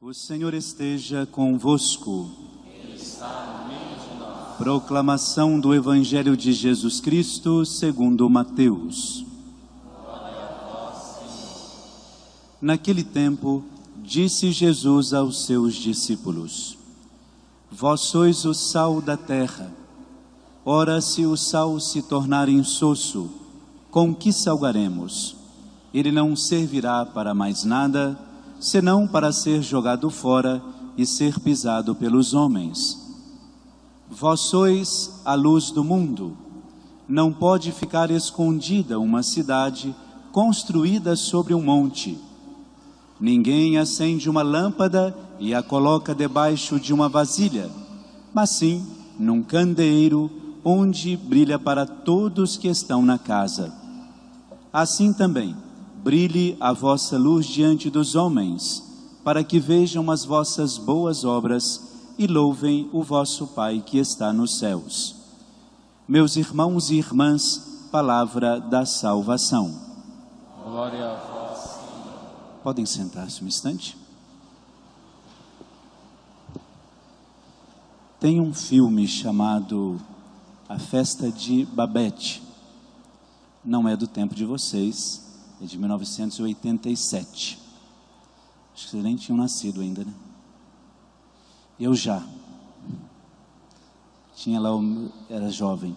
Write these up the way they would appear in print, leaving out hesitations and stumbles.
O Senhor esteja convosco. Ele está no meio de nós. Proclamação do Evangelho de Jesus Cristo segundo Mateus. Glória a vós, Senhor. Naquele tempo, disse Jesus aos seus discípulos: Vós sois o sal da terra. Ora, se o sal se tornar insosso, com que salgaremos? Ele não servirá para mais nada, senão para ser jogado fora e ser pisado pelos homens. Vós sois a luz do mundo. Não pode ficar escondida uma cidade construída sobre um monte. Ninguém acende uma lâmpada e a coloca debaixo de uma vasilha, mas sim num candeeiro, onde brilha para todos que estão na casa. Assim também, brilhe a vossa luz diante dos homens, para que vejam as vossas boas obras e louvem o vosso Pai que está nos céus. Meus irmãos e irmãs, palavra da salvação. Glória a vós, Senhor. Podem sentar-se um instante? Tem um filme chamado A Festa de Babette. Não é do tempo de vocês, é de 1987. Acho que vocês nem tinham nascido ainda, né? Eu já. Tinha lá, era jovem.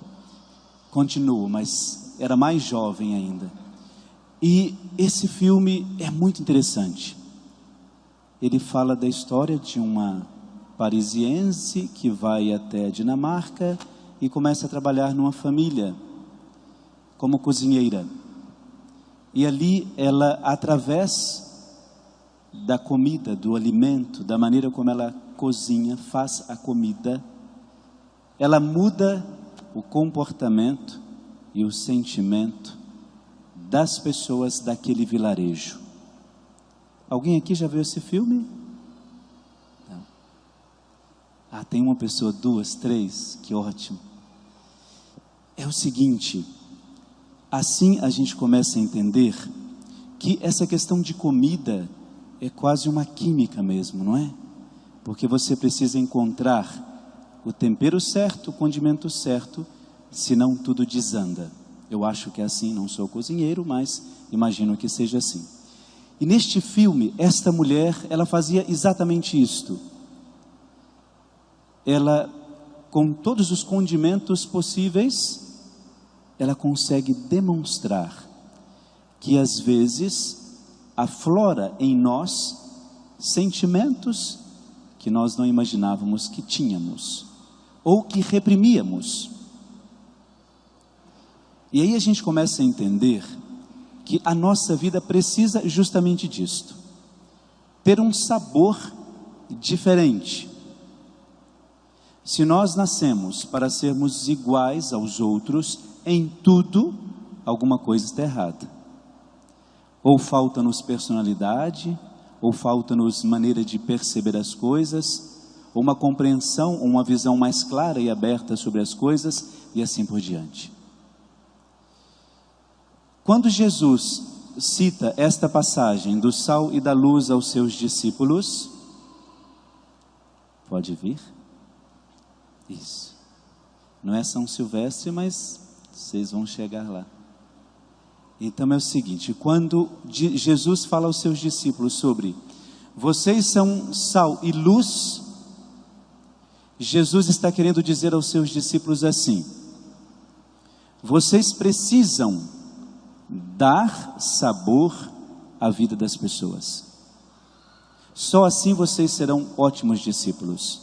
Continuo, mas era mais jovem ainda. E esse filme é muito interessante. Ele fala da história de uma parisiense que vai até a Dinamarca e começa a trabalhar numa família como cozinheira. E ali ela, através da comida, do alimento, da maneira como ela cozinha, faz a comida, ela muda o comportamento e o sentimento das pessoas daquele vilarejo. Alguém aqui já viu esse filme? Não. Ah, tem uma pessoa, duas, três, que ótimo. É o seguinte, assim a gente começa a entender que essa questão de comida é quase uma química mesmo, não é? Porque você precisa encontrar o tempero certo, o condimento certo, senão tudo desanda. Eu acho que é assim, não sou cozinheiro, mas imagino que seja assim. E neste filme, esta mulher, ela fazia exatamente isto. Ela, com todos os condimentos possíveis, ela consegue demonstrar que às vezes aflora em nós sentimentos que nós não imaginávamos que tínhamos, ou que reprimíamos. E aí a gente começa a entender que a nossa vida precisa justamente disto, ter um sabor diferente. Se nós nascemos para sermos iguais aos outros em tudo, alguma coisa está errada. Ou falta-nos personalidade, ou falta-nos maneira de perceber as coisas, ou uma compreensão, ou uma visão mais clara e aberta sobre as coisas, e assim por diante. Quando Jesus cita esta passagem do sal e da luz aos seus discípulos, pode vir? Isso. Não é São Silvestre, mas vocês vão chegar lá. Então é o seguinte, quando Jesus fala aos seus discípulos sobre vocês são sal e luz, Jesus está querendo dizer aos seus discípulos assim: vocês precisam dar sabor à vida das pessoas. Só assim vocês serão ótimos discípulos.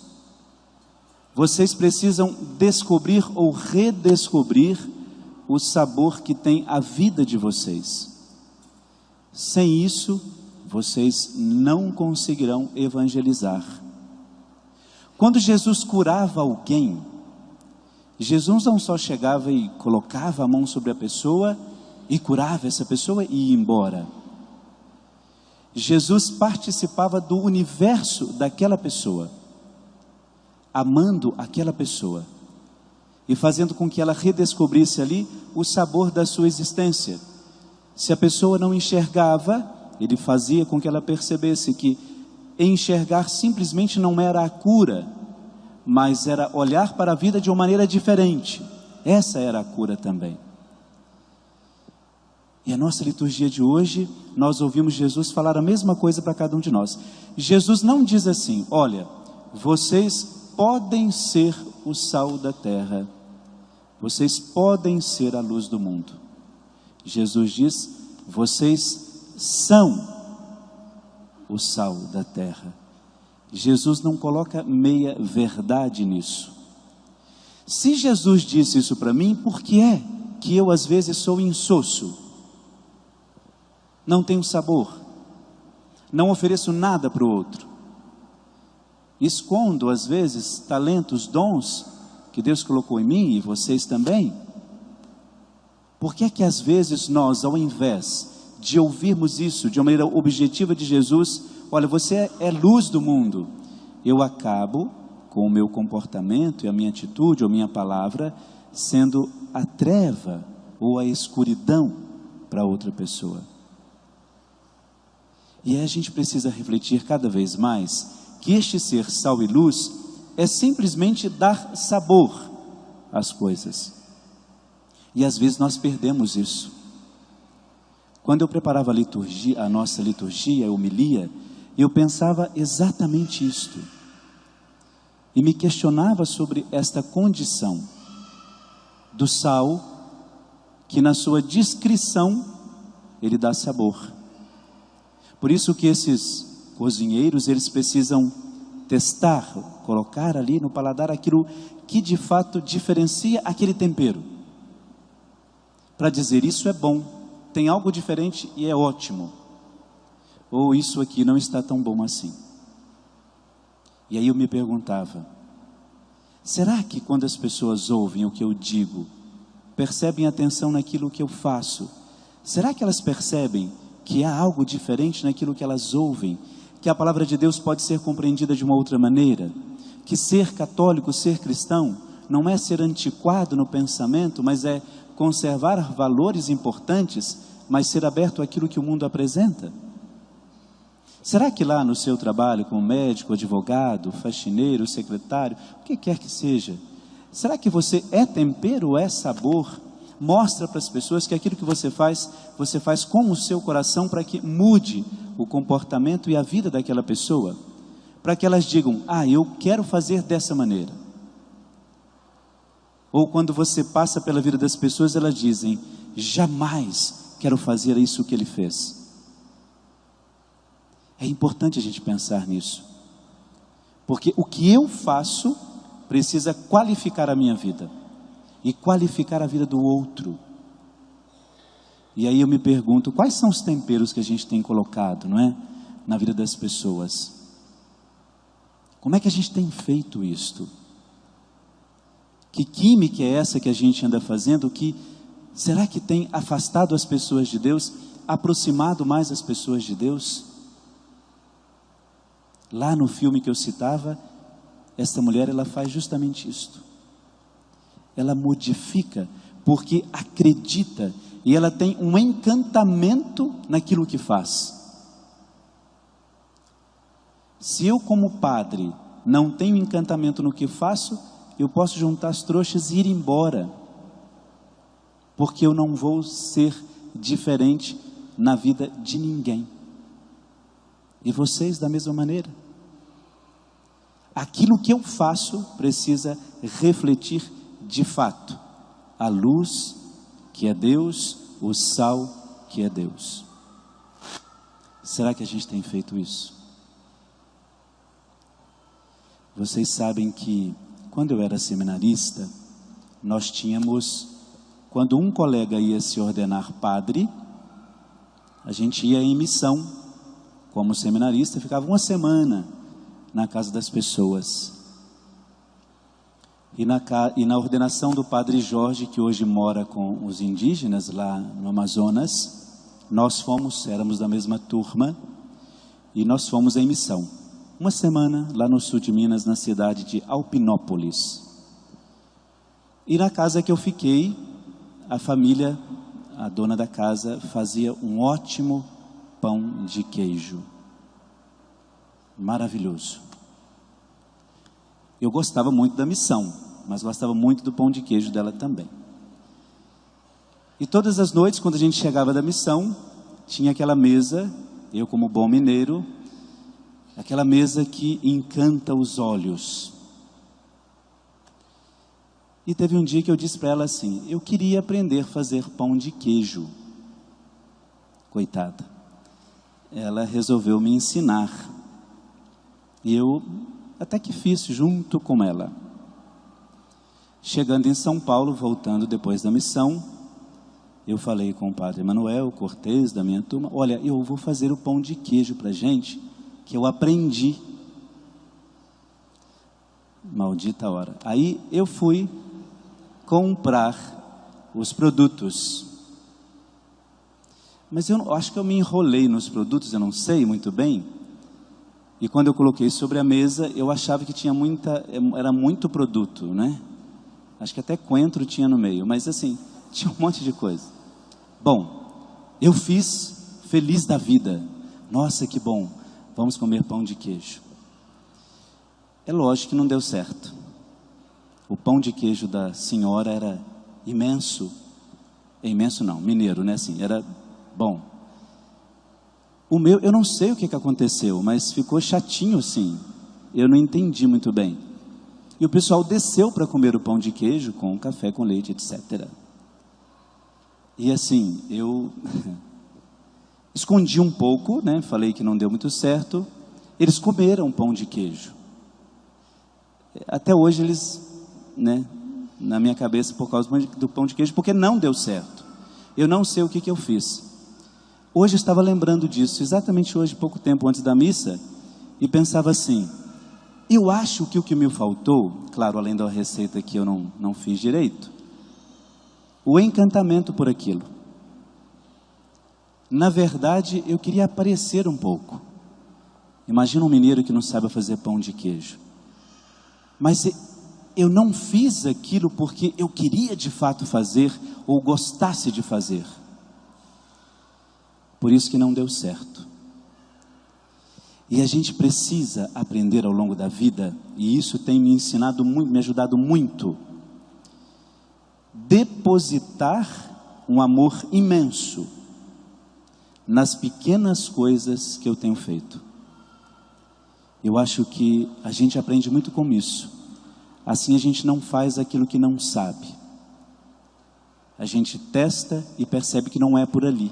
Vocês precisam descobrir ou redescobrir o sabor que tem a vida de vocês. Sem isso, vocês não conseguirão evangelizar. Quando Jesus curava alguém, Jesus não só chegava e colocava a mão sobre a pessoa e curava essa pessoa e ia embora. Jesus participava do universo daquela pessoa, amando aquela pessoa e fazendo com que ela redescobrisse ali o sabor da sua existência. Se a pessoa não enxergava, ele fazia com que ela percebesse que enxergar simplesmente não era a cura, mas era olhar para a vida de uma maneira diferente. Essa era a cura também. E a nossa liturgia de hoje, nós ouvimos Jesus falar a mesma coisa para cada um de nós. Jesus não diz assim: olha, vocês podem ser o sal da terra, vocês podem ser a luz do mundo. Jesus diz: vocês são o sal da terra. Jesus não coloca meia verdade nisso. Se Jesus disse isso para mim, por que é que eu às vezes sou insosso? Não tenho sabor, não ofereço nada para o outro, escondo às vezes talentos, dons que Deus colocou em mim e vocês também. Por que é que às vezes nós, ao invés de ouvirmos isso de uma maneira objetiva de Jesus, olha, você é luz do mundo, eu acabo com o meu comportamento e a minha atitude ou minha palavra sendo a treva ou a escuridão para outra pessoa? E aí a gente precisa refletir cada vez mais que este ser sal e luz é simplesmente dar sabor às coisas. E às vezes nós perdemos isso. Quando eu preparava a liturgia, a nossa liturgia, a homilia, eu pensava exatamente isto. E me questionava sobre esta condição do sal, que na sua descrição ele dá sabor. Por isso que esses cozinheiros, eles precisam testar, colocar ali no paladar aquilo que de fato diferencia aquele tempero, para dizer: isso é bom, tem algo diferente e é ótimo, ou isso aqui não está tão bom assim. E aí eu me perguntava: será que quando as pessoas ouvem o que eu digo, percebem atenção naquilo que eu faço, será que elas percebem que há algo diferente naquilo que elas ouvem, que a palavra de Deus pode ser compreendida de uma outra maneira, que ser católico, ser cristão, não é ser antiquado no pensamento, mas é conservar valores importantes, mas ser aberto àquilo que o mundo apresenta? Será que lá no seu trabalho como médico, advogado, faxineiro, secretário, o que quer que seja, será que você é tempero ou é sabor? Mostra para as pessoas que aquilo que você faz com o seu coração para que mude o comportamento e a vida daquela pessoa, para que elas digam: ah, eu quero fazer dessa maneira. Ou quando você passa pela vida das pessoas, elas dizem: jamais quero fazer isso que ele fez. É importante a gente pensar nisso, porque o que eu faço precisa qualificar a minha vida e qualificar a vida do outro. E aí eu me pergunto, quais são os temperos que a gente tem colocado, não é, na vida das pessoas? Como é que a gente tem feito isto? Que química é essa que a gente anda fazendo, que será que tem afastado as pessoas de Deus, aproximado mais as pessoas de Deus? Lá no filme que eu citava, esta mulher, ela faz justamente isto. Ela modifica porque acredita, e ela tem um encantamento naquilo que faz. Se eu como padre não tenho encantamento no que faço, eu posso juntar as trouxas e ir embora, porque eu não vou ser diferente na vida de ninguém. E vocês da mesma maneira. Aquilo que eu faço precisa refletir de fato a luz que é Deus, o sal que é Deus. Será que a gente tem feito isso? Vocês sabem que quando eu era seminarista, nós tínhamos, quando um colega ia se ordenar padre, a gente ia em missão como seminarista, ficava uma semana na casa das pessoas. E na ordenação do padre Jorge, que hoje mora com os indígenas lá no Amazonas, nós éramos da mesma turma, e nós fomos em missão. Uma semana lá no sul de Minas, na cidade de Alpinópolis. E na casa que eu fiquei, a família, a dona da casa, fazia um ótimo pão de queijo. maravilhoso. Eu gostava muito da missão, mas gostava muito do pão de queijo dela também. E todas as noites, quando a gente chegava da missão, tinha aquela mesa, eu como bom mineiro, aquela mesa que encanta os olhos. E teve um dia que eu disse para ela assim, eu queria aprender a fazer pão de queijo. Coitada. Ela resolveu me ensinar. E eu até que fiz junto com ela. Chegando em São Paulo, voltando depois da missão, eu falei com o padre Emanuel Cortez, da minha turma, olha, eu vou fazer o pão de queijo para a gente, que eu aprendi. Maldita hora. Aí eu fui comprar os produtos. Mas eu acho que eu me enrolei nos produtos, eu não sei muito bem. E quando eu coloquei sobre a mesa, eu achava que tinha era muito produto, né? Acho que até coentro tinha no meio, mas assim, tinha um monte de coisa. Bom, eu fiz feliz da vida. Nossa, que bom, vamos comer pão de queijo. É lógico que não deu certo. O pão de queijo da senhora era imenso. Imenso não, mineiro, né? Assim, era bom. O meu, eu não sei o que aconteceu, mas ficou chatinho sim. Eu não entendi muito bem. E o pessoal desceu para comer o pão de queijo com café com leite, etc. E assim, eu escondi um pouco, né? Falei que não deu muito certo. Eles comeram pão de queijo. Até hoje eles, né? Na minha cabeça por causa do pão de queijo, porque não deu certo. Eu não sei o que eu fiz. Hoje eu estava lembrando disso, exatamente hoje, pouco tempo antes da missa, e pensava assim, eu acho que o que me faltou, claro, além da receita que eu não fiz direito, o encantamento por aquilo. Na verdade, eu queria aparecer um pouco. Imagina um mineiro que não sabe fazer pão de queijo. Mas eu não fiz aquilo porque eu queria de fato fazer, ou gostasse de fazer. Por isso que não deu certo. E a gente precisa aprender ao longo da vida, e isso tem me ensinado muito, me ajudado muito, depositar um amor imenso nas pequenas coisas que eu tenho feito. Eu acho que a gente aprende muito com isso. Assim a gente não faz aquilo que não sabe. A gente testa e percebe que não é por ali.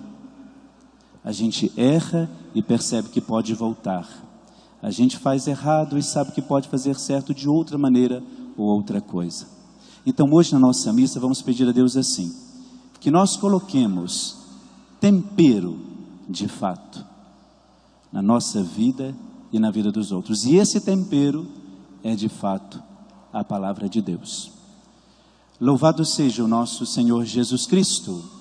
A gente erra e percebe que pode voltar. A gente faz errado e sabe que pode fazer certo de outra maneira ou outra coisa. Então hoje na nossa missa vamos pedir a Deus assim, que nós coloquemos tempero de fato na nossa vida e na vida dos outros. E esse tempero é de fato a palavra de Deus. Louvado seja o nosso Senhor Jesus Cristo.